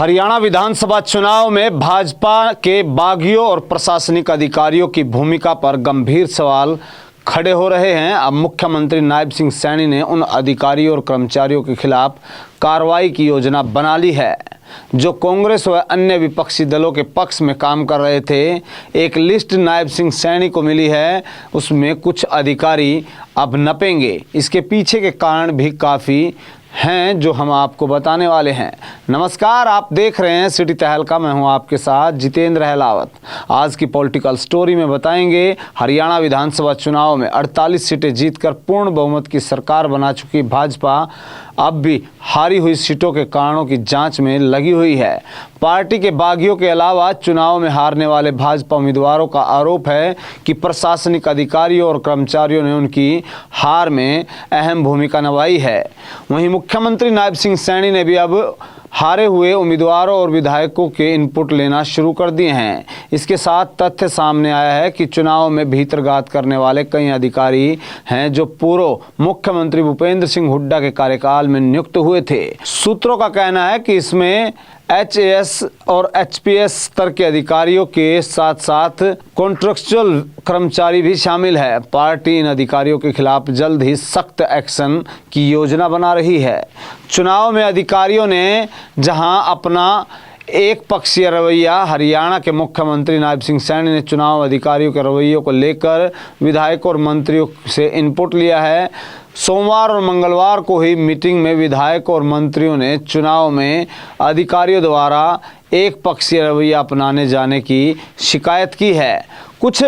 हरियाणा विधानसभा चुनाव में भाजपा के बागियों और प्रशासनिक अधिकारियों की भूमिका पर गंभीर सवाल खड़े हो रहे हैं। अब मुख्यमंत्री नायब सिंह सैनी ने उन अधिकारियों और कर्मचारियों के खिलाफ कार्रवाई की योजना बना ली है जो कांग्रेस व अन्य विपक्षी दलों के पक्ष में काम कर रहे थे। एक लिस्ट नायब सिंह सैनी को मिली है, उसमें कुछ अधिकारी अब नपेंगे। इसके पीछे के कारण भी काफ़ी हैं जो हम आपको बताने वाले हैं। नमस्कार, आप देख रहे हैं सिटी तहलका। मैं हूं आपके साथ जितेंद्र अहलावत। आज की पॉलिटिकल स्टोरी में बताएंगे हरियाणा विधानसभा चुनाव में 48 सीटें जीतकर पूर्ण बहुमत की सरकार बना चुकी भाजपा अब भी हारी हुई सीटों के कारणों की जांच में लगी हुई है। पार्टी के बागियों के अलावा चुनाव में हारने वाले भाजपा उम्मीदवारों का आरोप है कि प्रशासनिक अधिकारियों और कर्मचारियों ने उनकी हार में अहम भूमिका निभाई है। वहीं मुख्यमंत्री नायब सिंह सैनी ने भी अब हारे हुए उम्मीदवारों और विधायकों के इनपुट लेना शुरू कर दिए हैं। इसके साथ तथ्य सामने आया है कि चुनाव में भीतरघात करने वाले कई अधिकारी हैं जो पूर्व मुख्यमंत्री भूपेंद्र सिंह हुड्डा के कार्यकाल में नियुक्त हुए थे। सूत्रों का कहना है कि इसमें HAS और HPS स्तर के अधिकारियों के साथ साथ कॉन्ट्रेक्चुअल कर्मचारी भी शामिल है। पार्टी इन अधिकारियों के खिलाफ जल्द ही सख्त एक्शन की योजना बना रही है। चुनाव में अधिकारियों ने जहां अपना एक पक्षीय रवैया, हरियाणा के मुख्यमंत्री नायब सिंह सैनी ने चुनाव अधिकारियों के रवैयों को लेकर विधायकों और मंत्रियों से इनपुट लिया है। सोमवार और मंगलवार को ही मीटिंग में विधायकों और मंत्रियों ने चुनाव में अधिकारियों द्वारा एक पक्षीय रवैया अपनाने जाने की शिकायत की है। कुछ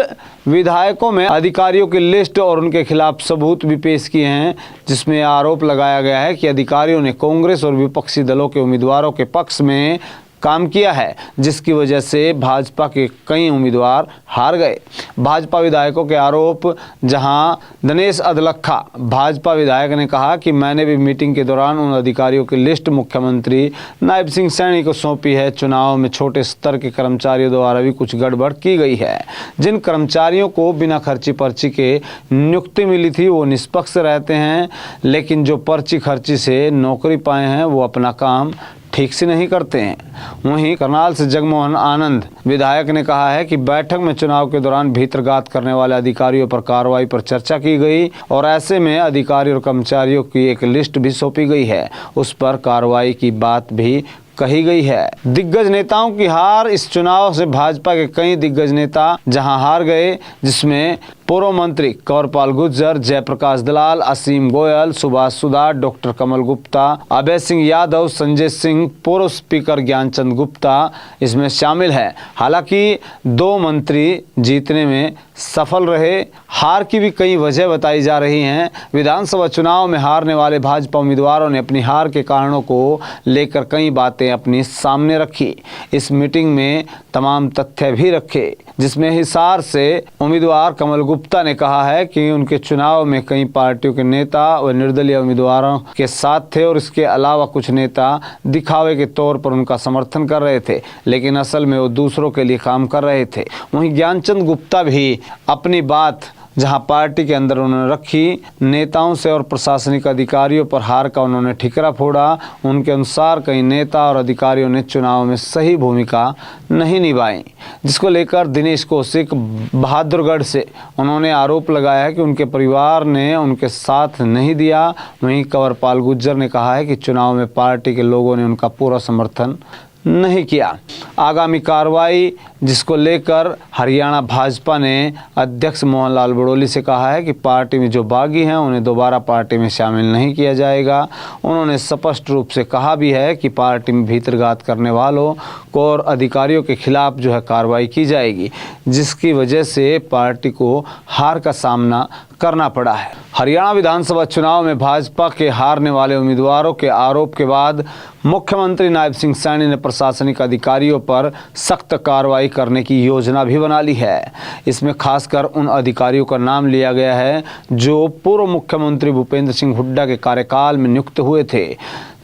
विधायकों में अधिकारियों की लिस्ट और उनके खिलाफ सबूत भी पेश किए हैं, जिसमें आरोप लगाया गया है कि अधिकारियों ने कांग्रेस और विपक्षी दलों के उम्मीदवारों के पक्ष में काम किया है, जिसकी वजह से भाजपा के कई उम्मीदवार हार गए। भाजपा विधायकों के आरोप, जहां दिनेश अदलखा भाजपा विधायक ने कहा कि मैंने भी मीटिंग के दौरान उन अधिकारियों की लिस्ट मुख्यमंत्री नायब सिंह सैनी को सौंपी है। चुनाव में छोटे स्तर के कर्मचारियों द्वारा भी कुछ गड़बड़ की गई है। जिन कर्मचारियों को बिना खर्ची पर्ची के नियुक्ति मिली थी वो निष्पक्ष रहते हैं, लेकिन जो पर्ची खर्ची से नौकरी पाए हैं वो अपना काम ठीक से नहीं करते हैं। वहीं करनाल से जगमोहन आनंद विधायक ने कहा है कि बैठक में चुनाव के दौरान भीतरघात करने वाले अधिकारियों पर कार्रवाई पर चर्चा की गई और ऐसे में अधिकारी और कर्मचारियों की एक लिस्ट भी सौंपी गई है, उस पर कार्रवाई की बात भी कही गई है। दिग्गज नेताओं की हार। इस चुनाव से भाजपा के कई दिग्गज नेता जहां हार गए, जिसमें पूर्व मंत्री कंवरपाल गुर्जर, जयप्रकाश दलाल, असीम गोयल, सुभाष सुधार, डॉक्टर कमल गुप्ता, अभय सिंह यादव, संजय सिंह, पूर्व स्पीकर ज्ञानचंद गुप्ता इसमें शामिल है। हालांकि 2 मंत्री जीतने में सफल रहे। हार की भी कई वजह बताई जा रही हैं। विधानसभा चुनाव में हारने वाले भाजपा उम्मीदवारों ने अपनी हार के कारणों को लेकर कई बातें अपने सामने रखी। इस मीटिंग में तमाम तथ्य भी रखे, जिसमें हिसार से उम्मीदवार कमल गुप्ता ने कहा है कि उनके चुनाव में कई पार्टियों के नेता व निर्दलीय उम्मीदवारों के साथ थे और इसके अलावा कुछ नेता दिखावे के तौर पर उनका समर्थन कर रहे थे, लेकिन असल में वो दूसरों के लिए काम कर रहे थे। वहीं ज्ञानचंद गुप्ता भी अपनी बात जहां पार्टी के अंदर उन्होंने रखी, नेताओं से और प्रशासनिक अधिकारियों पर हार का उन्होंने ठिकरा फोड़ा। उनके अनुसार कई नेता और अधिकारियों ने चुनाव में सही भूमिका नहीं निभाई, जिसको लेकर दिनेश कौशिक बहादुरगढ़ से उन्होंने आरोप लगाया है कि उनके परिवार ने उनके साथ नहीं दिया। वहीं कंवरपाल गुर्जर ने कहा है कि चुनाव में पार्टी के लोगों ने उनका पूरा समर्थन नहीं किया। आगामी कार्रवाई जिसको लेकर हरियाणा भाजपा ने अध्यक्ष मोहन लाल बड़ोली से कहा है कि पार्टी में जो बागी हैं उन्हें दोबारा पार्टी में शामिल नहीं किया जाएगा। उन्होंने स्पष्ट रूप से कहा भी है कि पार्टी में भीतरघात करने वालों को और अधिकारियों के खिलाफ जो है कार्रवाई की जाएगी, जिसकी वजह से पार्टी को हार का सामना करना पड़ा है। हरियाणा विधानसभा चुनाव में भाजपा के हारने वाले उम्मीदवारों के आरोप के बाद मुख्यमंत्री नायब सिंह सैनी ने प्रशासनिक अधिकारियों पर सख्त कार्रवाई करने की योजना भी बना ली है। इसमें खासकर उन अधिकारियों का नाम लिया गया है जो पूर्व मुख्यमंत्री भूपेंद्र सिंह हुड्डा के कार्यकाल में नियुक्त हुए थे,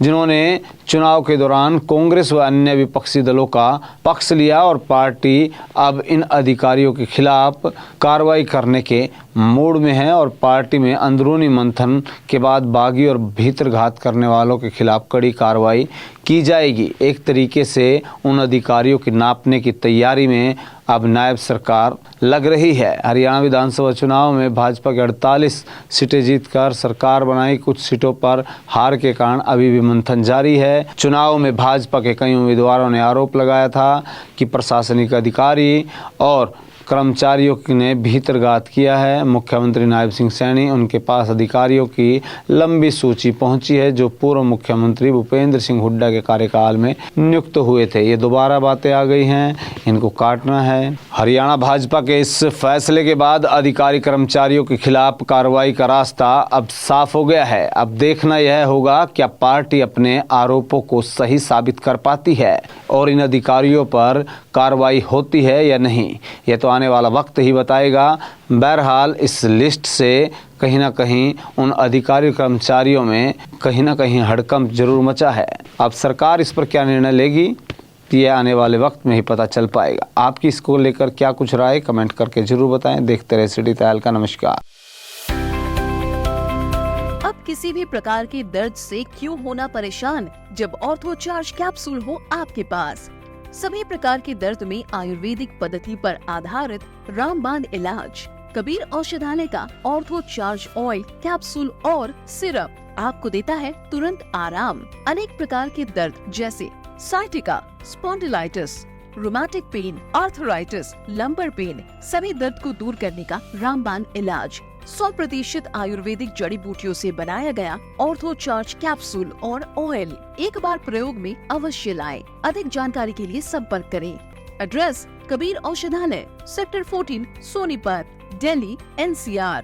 जिन्होंने चुनाव के दौरान कांग्रेस व अन्य विपक्षी दलों का पक्ष लिया और पार्टी अब इन अधिकारियों के खिलाफ कार्रवाई करने के मूड में है और पार्टी में अंदरूनी मंथन के बाद बागी और भीतरघात करने वालों के खिलाफ कड़ी कार्रवाई की जाएगी। एक तरीके से उन अधिकारियों की नापने की तैयारी में अब नायब सरकार लग रही है। हरियाणा विधानसभा चुनाव में भाजपा के 48 सीटें जीतकर सरकार बनाई। कुछ सीटों पर हार के कारण अभी भी मंथन जारी है। चुनाव में भाजपा के कई उम्मीदवारों ने आरोप लगाया था कि प्रशासनिक अधिकारी और कर्मचारियों ने भीतरघात किया है। मुख्यमंत्री नायब सिंह सैनी, उनके पास अधिकारियों की लंबी सूची पहुंची है जो पूर्व मुख्यमंत्री भूपेंद्र सिंह हुड्डा के कार्यकाल में नियुक्त हुए थे। ये दोबारा बातें आ गई हैं, इनको काटना है। हरियाणा भाजपा के इस फैसले के बाद अधिकारी कर्मचारियों के खिलाफ कार्रवाई का रास्ता अब साफ हो गया है। अब देखना यह होगा क्या पार्टी अपने आरोपों को सही साबित कर पाती है और इन अधिकारियों पर कार्रवाई होती है या नहीं, यह तो आने वाला वक्त ही बताएगा। बहरहाल इस लिस्ट से कहीं ना कहीं उन अधिकारी कर्मचारियों में कहीं ना कहीं हड़कंप जरूर मचा है। अब सरकार इस पर क्या निर्णय लेगी यह आने वाले वक्त में ही पता चल पाएगा। आपकी इसको लेकर क्या कुछ राय कमेंट करके जरूर बताएं। देखते रहे सिटी तहलका। नमस्कार। अब किसी भी प्रकार के दर्द से क्यों होना परेशान जब ऑर्थो चार्ज कैप्सूल हो आपके पास। सभी प्रकार के दर्द में आयुर्वेदिक पद्धति पर आधारित रामबाण इलाज कबीर औषधालय का ऑर्थो चार्ज ऑयल कैप्सूल और सिरप आपको देता है तुरंत आराम। अनेक प्रकार के दर्द जैसे sciatica, spondylitis, rheumatic pain, arthritis, lumbar pain, सभी दर्द को दूर करने का रामबाण इलाज 100% आयुर्वेदिक जड़ी बूटियों से बनाया गया ऑर्थो चार्ज कैप्सूल और ऑयल एक बार प्रयोग में अवश्य लाएं। अधिक जानकारी के लिए संपर्क करें। एड्रेस कबीर औषधालय, सेक्टर 14, सोनीपत, दिल्ली, NCR।